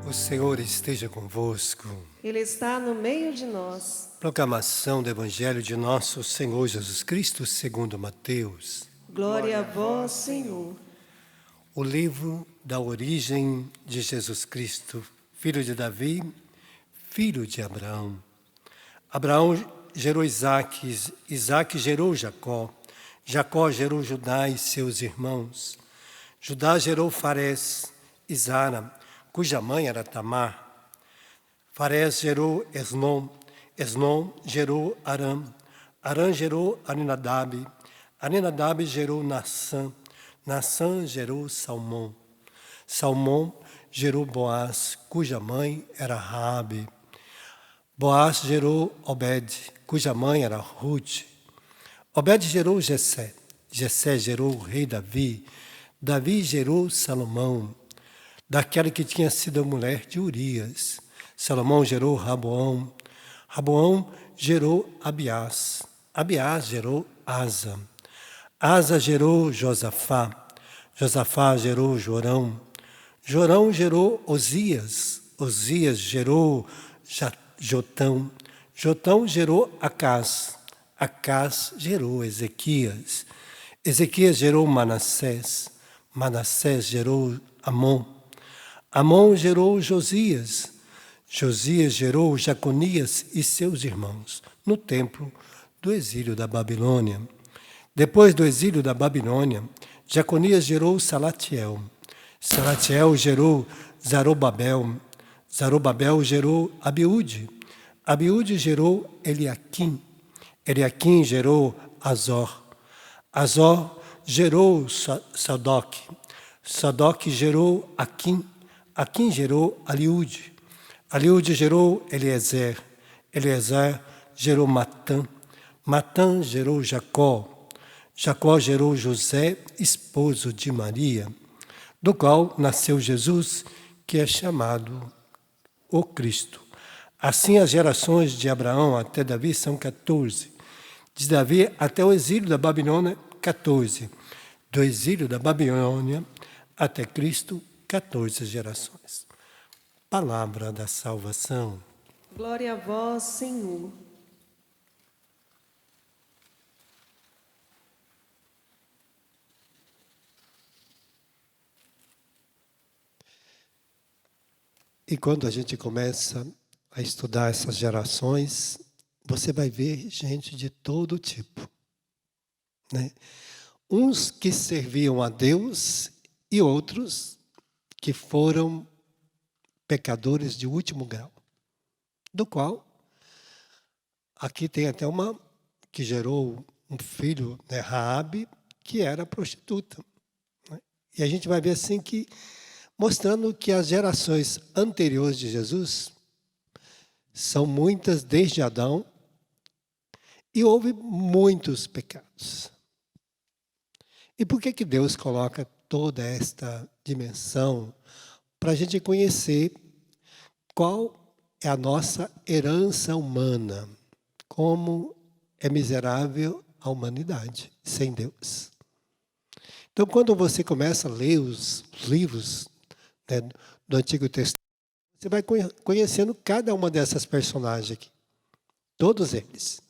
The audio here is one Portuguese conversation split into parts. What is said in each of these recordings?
O Senhor esteja convosco. Ele está no meio de nós. Proclamação do Evangelho de nosso Senhor Jesus Cristo segundo Mateus. Glória a vós, Senhor. O livro da origem de Jesus Cristo, filho de Davi, filho de Abraão. Abraão gerou Isaque, Isaque gerou Jacó, Jacó gerou Judá e seus irmãos. Judá gerou Farés e Zara, cuja mãe era Tamar. Farés gerou Esnom, Esnom gerou Arã, Arã gerou Aminadab, Aminadab gerou Nassã, Nassã gerou Salmão, Salmão gerou Boaz, cuja mãe era Raabe. Boaz gerou Obed, cuja mãe era Ruth. Obed gerou Jessé, Jessé gerou o rei Davi, Davi gerou Salomão, daquela que tinha sido a mulher de Urias. Salomão gerou Raboão, Raboão gerou Abiás, Abiás gerou Asa, Asa gerou Josafá, Josafá gerou Jorão, Jorão gerou Osias, Osias gerou Jotão, Jotão gerou Acás, Acás gerou Ezequias, Ezequias gerou Manassés, Manassés gerou Amon, Amon gerou Josias, Josias gerou Jaconias e seus irmãos no templo do exílio da Babilônia. Depois do exílio da Babilônia, Jaconias gerou Salatiel, Salatiel gerou Zarobabel, Zarobabel gerou Abiúde, Abiúde gerou Eliaquim, Eliaquim gerou Azor, Azor gerou Sadoc, Sadoc gerou Aquim, Aquim gerou Aliúde, Aliúde gerou Eliezer, Eliezer gerou Matã, Matã gerou Jacó, Jacó gerou José, esposo de Maria, do qual nasceu Jesus, que é chamado o Cristo. Assim as gerações de Abraão até Davi são 14, de Davi até o exílio da Babilônia, 14, do exílio da Babilônia até Cristo, 14 gerações. Palavra da salvação. Glória a vós, Senhor. E quando a gente começa a estudar essas gerações, você vai ver gente de todo tipo, né? Uns que serviam a Deus e outros que foram pecadores de último grau, do qual aqui tem até uma que gerou um filho, né, Raabe, que era prostituta, né? E a gente vai ver assim que mostrando que as gerações anteriores de Jesus são muitas desde Adão e houve muitos pecados. E por que Deus coloca toda esta dimensão para a gente conhecer qual é a nossa herança humana, como é miserável a humanidade sem Deus. Então, quando você começa a ler os livros, né, do Antigo Testamento, você vai conhecendo cada uma dessas personagens aqui. Todos eles.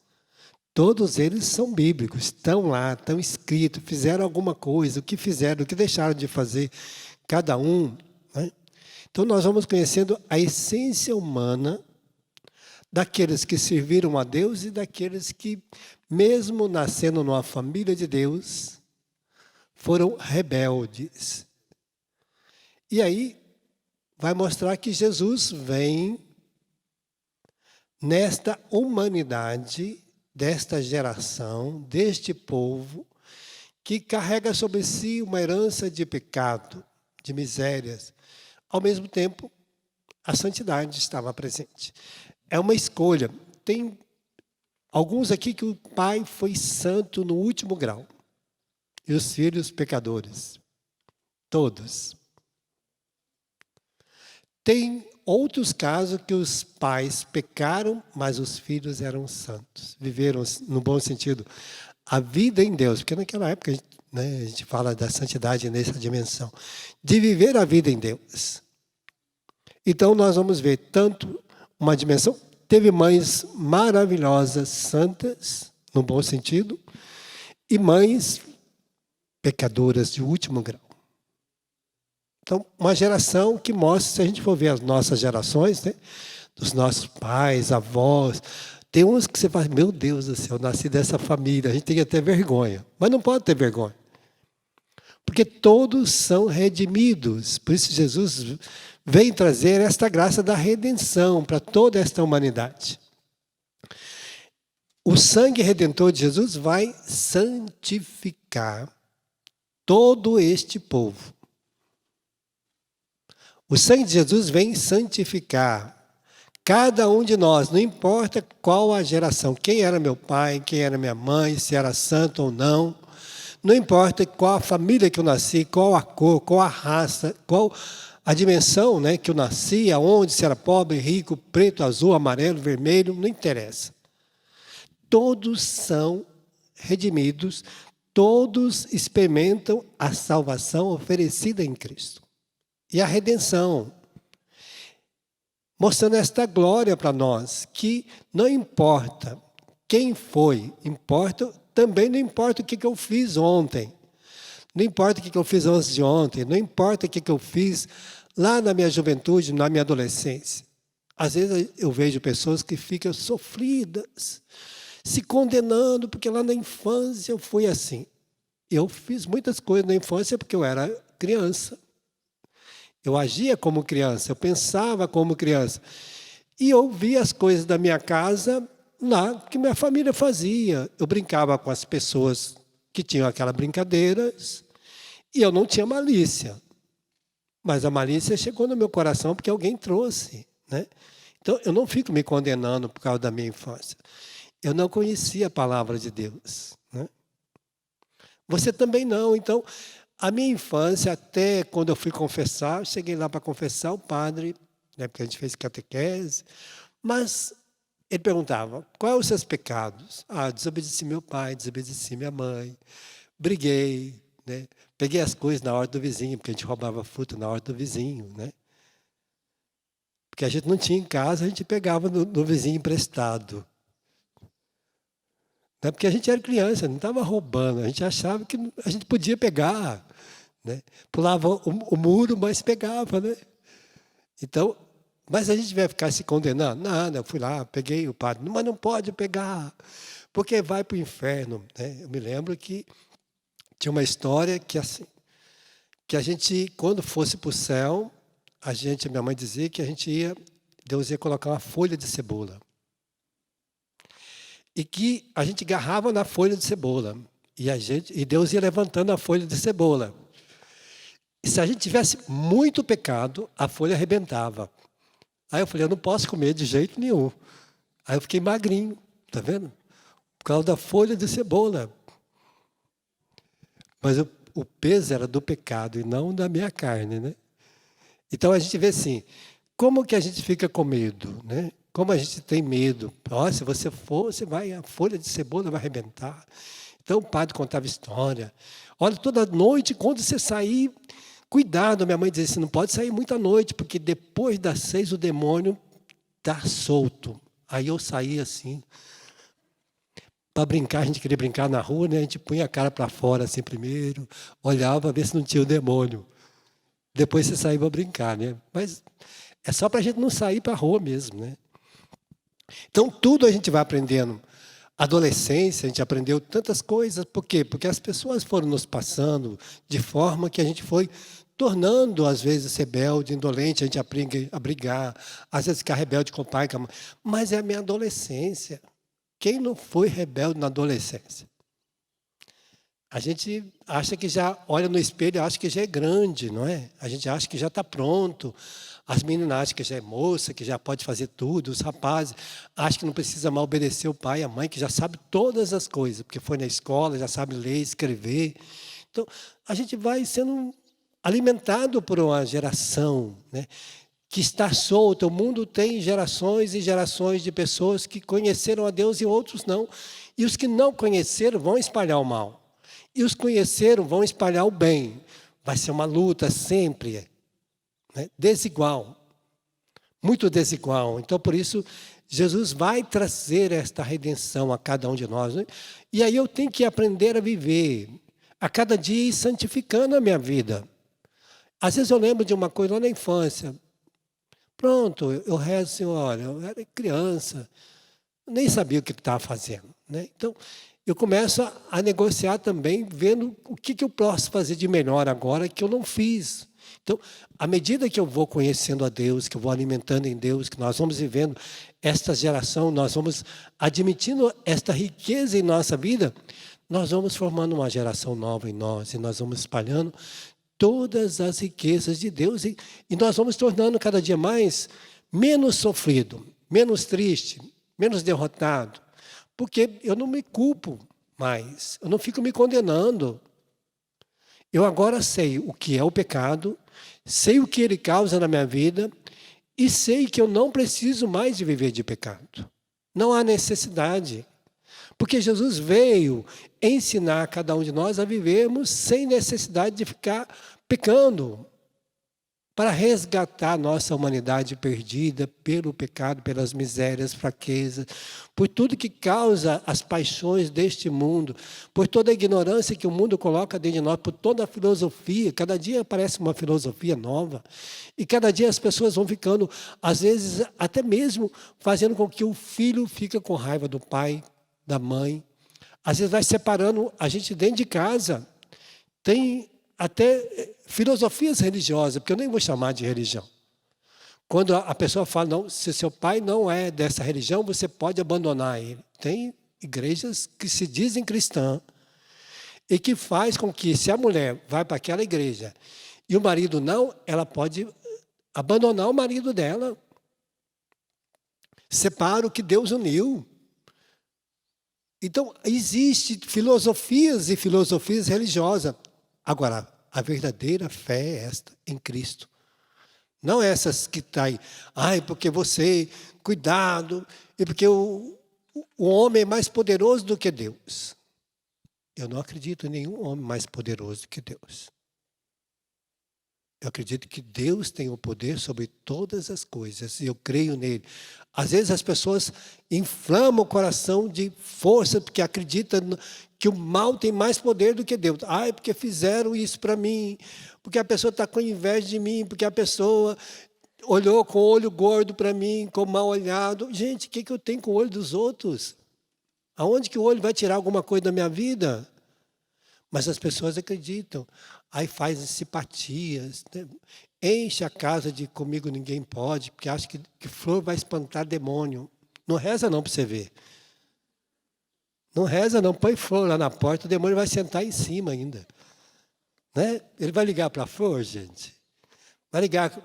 Todos eles são bíblicos, estão lá, estão escritos, fizeram alguma coisa, o que fizeram, o que deixaram de fazer, cada um, né? Então nós vamos conhecendo a essência humana daqueles que serviram a Deus e daqueles que, mesmo nascendo numa família de Deus, foram rebeldes. E aí vai mostrar que Jesus vem nesta humanidade, desta geração, deste povo, que carrega sobre si uma herança de pecado, de misérias. Ao mesmo tempo, a santidade estava presente. É uma escolha. Tem alguns aqui que o pai foi santo no último grau. E os filhos pecadores. Todos. Tem outros casos que os pais pecaram, mas os filhos eram santos. Viveram, no bom sentido, a vida em Deus. Porque naquela época, né, a gente fala da santidade nessa dimensão. De viver a vida em Deus. Então nós vamos ver tanto uma dimensão, teve mães maravilhosas, santas, no bom sentido, e mães pecadoras de último grau. Então, uma geração que mostra, se a gente for ver as nossas gerações, né, dos nossos pais, avós, tem uns que você fala, meu Deus do céu, eu nasci dessa família, a gente tem que ter vergonha. Mas não pode ter vergonha. Porque todos são redimidos. Por isso Jesus vem trazer esta graça da redenção para toda esta humanidade. O sangue redentor de Jesus vai santificar todo este povo. O sangue de Jesus vem santificar cada um de nós, não importa qual a geração, quem era meu pai, quem era minha mãe, se era santo ou não, não importa qual a família que eu nasci, qual a cor, qual a raça, qual a dimensão, né, que eu nasci, aonde, se era pobre, rico, preto, azul, amarelo, vermelho, não interessa. Todos são redimidos, todos experimentam a salvação oferecida em Cristo. E a redenção, mostrando esta glória para nós, que não importa quem foi, também não importa o que eu fiz ontem, não importa o que eu fiz antes de ontem, não importa o que eu fiz lá na minha juventude, na minha adolescência. Às vezes eu vejo pessoas que ficam sofridas, se condenando, porque lá na infância eu fui assim. Eu fiz muitas coisas na infância porque eu era criança. Eu agia como criança, eu pensava como criança. E eu via as coisas da minha casa lá que minha família fazia. Eu brincava com as pessoas que tinham aquelas brincadeiras e eu não tinha malícia. Mas a malícia chegou no meu coração porque alguém trouxe, né? Então, eu não fico me condenando por causa da minha infância. Eu não conhecia a palavra de Deus, né? Você também não. Então, a minha infância, até quando eu fui confessar, cheguei lá para confessar o padre, né, porque a gente fez catequese, mas ele perguntava, quais os seus pecados? Ah, desobedeci meu pai, desobedeci minha mãe, briguei, né, peguei as coisas na horta do vizinho, porque a gente roubava fruta na horta do vizinho, né? Porque a gente não tinha em casa, a gente pegava no vizinho emprestado. Não é porque a gente era criança, não estava roubando, a gente achava que a gente podia pegar, né? Pulava o muro, mas pegava, né? Então, mas a gente vai ficar se condenando? Nada, eu fui lá, peguei o padre, mas não pode pegar, porque vai para o inferno, né? Eu me lembro que tinha uma história que assim, que a gente, quando fosse para o céu, minha mãe dizia que Deus ia colocar uma folha de cebola. E que a gente agarrava na folha de cebola. E Deus ia levantando a folha de cebola. E se a gente tivesse muito pecado, a folha arrebentava. Aí eu falei, eu não posso comer de jeito nenhum. Aí eu fiquei magrinho, tá vendo? Por causa da folha de cebola. Mas o peso era do pecado e não da minha carne, né? Então a gente vê assim, como que a gente fica com medo, né? Como a gente tem medo. Oh, se você for, a folha de cebola vai arrebentar. Então o padre contava história. Olha, toda noite, quando você sair, cuidado. Minha mãe dizia assim, não pode sair muita noite, porque depois das 6 o demônio está solto. Aí eu saía assim, para brincar, a gente queria brincar na rua, né? A gente punha a cara para fora assim primeiro, olhava, ver se não tinha o demônio. Depois você saía para brincar, né? Mas é só para a gente não sair para a rua mesmo, né? Então, tudo a gente vai aprendendo. Adolescência, a gente aprendeu tantas coisas. Por quê? Porque as pessoas foram nos passando de forma que a gente foi tornando, às vezes, rebelde, indolente, a gente aprende a brigar, às vezes ficar rebelde com o pai, com a mãe. Mas é a minha adolescência. Quem não foi rebelde na adolescência? A gente acha que já olha no espelho e acha que já é grande, não é? A gente acha que já está pronto. As meninas acham que já é moça, que já pode fazer tudo. Os rapazes acham que não precisa mais obedecer o pai e a mãe, que já sabe todas as coisas, porque foi na escola, já sabe ler, escrever. Então, a gente vai sendo alimentado por uma geração, né, que está solta. O mundo tem gerações e gerações de pessoas que conheceram a Deus e outros não. E os que não conheceram vão espalhar o mal. E os que conheceram vão espalhar o bem. Vai ser uma luta sempre, né, desigual. muito desigual. Então, por isso, Jesus vai trazer esta redenção a cada um de nós, né? E aí eu tenho que aprender a viver, a cada dia ir santificando a minha vida. Às vezes eu lembro de uma coisa lá na infância. Pronto, eu rezo, Senhor, olha, eu era criança, nem sabia o que estava fazendo, né? Então, eu começo a negociar também, vendo o que eu posso fazer de melhor agora que eu não fiz. Então, à medida que eu vou conhecendo a Deus, que eu vou alimentando em Deus, que nós vamos vivendo esta geração, nós vamos admitindo esta riqueza em nossa vida, nós vamos formando uma geração nova em nós e nós vamos espalhando todas as riquezas de Deus e nós vamos tornando cada dia mais menos sofrido, menos triste, menos derrotado, porque eu não me culpo mais, eu não fico me condenando. Eu agora sei o que é o pecado, sei o que ele causa na minha vida e sei que eu não preciso mais de viver de pecado. Não há necessidade. Porque Jesus veio ensinar a cada um de nós a vivermos sem necessidade de ficar pecando, para resgatar a nossa humanidade perdida pelo pecado, pelas misérias, fraquezas, por tudo que causa as paixões deste mundo, por toda a ignorância que o mundo coloca dentro de nós, por toda a filosofia. Cada dia aparece uma filosofia nova e cada dia as pessoas vão ficando, às vezes até mesmo fazendo com que o filho fique com raiva do pai, da mãe. Às vezes vai separando a gente dentro de casa. Tem até filosofias religiosas, porque eu nem vou chamar de religião. Quando a pessoa fala, não, se seu pai não é dessa religião, você pode abandonar ele. Tem igrejas que se dizem cristãs e que faz com que, se a mulher vai para aquela igreja e o marido não, ela pode abandonar o marido dela. Separa o que Deus uniu. Então, existem filosofias e filosofias religiosas. Agora, a verdadeira fé é esta, em Cristo. Não essas que estão aí, porque você, cuidado, e porque o homem é mais poderoso do que Deus. Eu não acredito em nenhum homem mais poderoso do que Deus. Eu acredito que Deus tem o poder sobre todas as coisas, e eu creio nele. Às vezes as pessoas inflamam o coração de força, porque acreditam que o mal tem mais poder do que Deus. Porque fizeram isso para mim, porque a pessoa está com inveja de mim, porque a pessoa olhou com o olho gordo para mim, com mal olhado. Gente, o que eu tenho com o olho dos outros? Aonde que o olho vai tirar alguma coisa da minha vida? Mas as pessoas acreditam. Aí fazem simpatias, né? Enche a casa de comigo ninguém pode, porque acha que flor vai espantar demônio. Não reza não para você ver. Não reza não, põe flor lá na porta, o demônio vai sentar em cima ainda. Né? Ele vai ligar para a flor, gente. Vai ligar,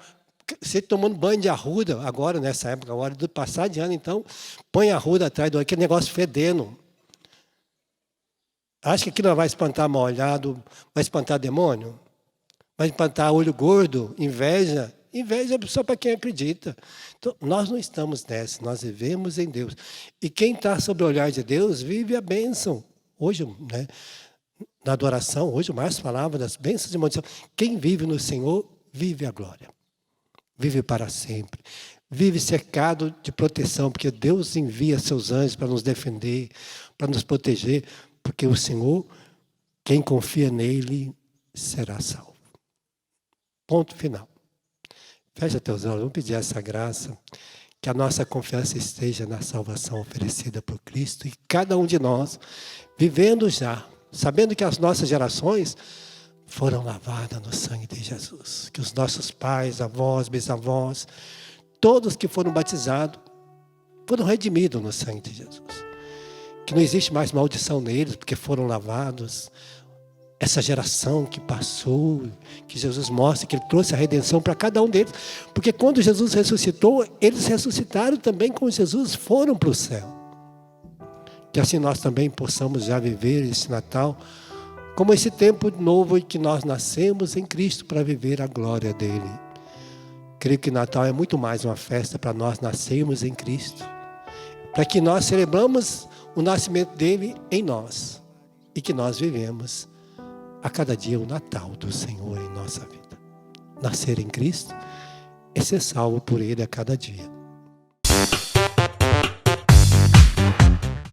você tomando banho de arruda, agora nessa época, agora do passar de ano, então, põe a arruda atrás do aquele negócio fedendo. Acha que aquilo não vai espantar mal olhado, vai espantar demônio? Vai espantar olho gordo, inveja? Inveja é só para quem acredita. Então, nós não estamos nessa, nós vivemos em Deus. E quem está sob o olhar de Deus vive a bênção. Hoje, né, na adoração, hoje o Márcio falava das bênçãos e maldição. Quem vive no Senhor, vive a glória. Vive para sempre. Vive cercado de proteção, porque Deus envia seus anjos para nos defender, para nos proteger. Porque o Senhor, quem confia nele, será salvo. Ponto final. Fecha teus olhos, vamos pedir essa graça, que a nossa confiança esteja na salvação oferecida por Cristo e cada um de nós, vivendo já, sabendo que as nossas gerações foram lavadas no sangue de Jesus. Que os nossos pais, avós, bisavós, todos que foram batizados, foram redimidos no sangue de Jesus. Que não existe mais maldição neles, porque foram lavados. Essa geração que passou, que Jesus mostra que Ele trouxe a redenção para cada um deles. Porque quando Jesus ressuscitou, eles ressuscitaram também com Jesus, foram para o céu. Que assim nós também possamos já viver esse Natal, como esse tempo novo em que nós nascemos em Cristo para viver a glória dEle. Creio que Natal é muito mais uma festa para nós nascermos em Cristo. Para que nós celebramos o nascimento dele em nós e que nós vivemos a cada dia o Natal do Senhor em nossa vida. Nascer em Cristo é ser salvo por Ele a cada dia.